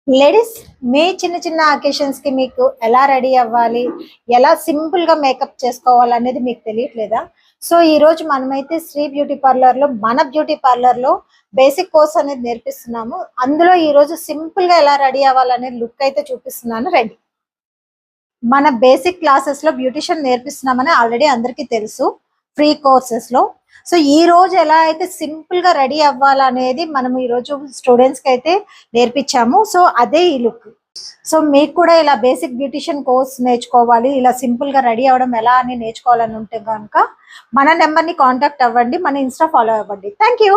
Ladies మీ చిన్న చిన్న occasions కి మీకు ఎలా రెడీ అవ్వాలి, ఎలా సింపుల్ గా మేకప్ చేసుకోవాలి అనేది మీకు తెలియట్లేదా? సో ఈ రోజు మనమైతే శ్రీ బ్యూటీ పార్లర్ లో మన బ్యూటీ పార్లర్ లో బేసిక్ కోర్స్ అనేది నేర్పిస్తున్నాము. అందులో ఈ రోజు సింపుల్ గా ఎలా రెడీ అవ్వాలనేది లుక్ అయితే చూపిస్తున్నాను. రెడీ మన బేసిక్ క్లాసెస్ లో బ్యూటిషియన్ నేర్పిస్తున్నామని ఆల్రెడీ అందరికీ తెలుసు, ఫ్రీ కోర్సెస్ లో. సో ఈ రోజు ఎలా అయితే సింపుల్ గా రెడీ అవ్వాలనేది మనం ఈ రోజు స్టూడెంట్స్ కి అయితే నేర్పించాము. సో అదే ఈ లుక్. సో మీకు కూడా ఇలా బేసిక్ బ్యూటిషియన్ కోర్స్ నేర్చుకోవాలి, ఇలా సింపుల్ గా రెడీ అవ్వడం ఎలా అని నేర్చుకోవాలని ఉంటే కనుక మన నెంబర్ని కాంటాక్ట్ అవ్వండి, మన ఇన్స్టా ఫాలో అవ్వండి. Thank you.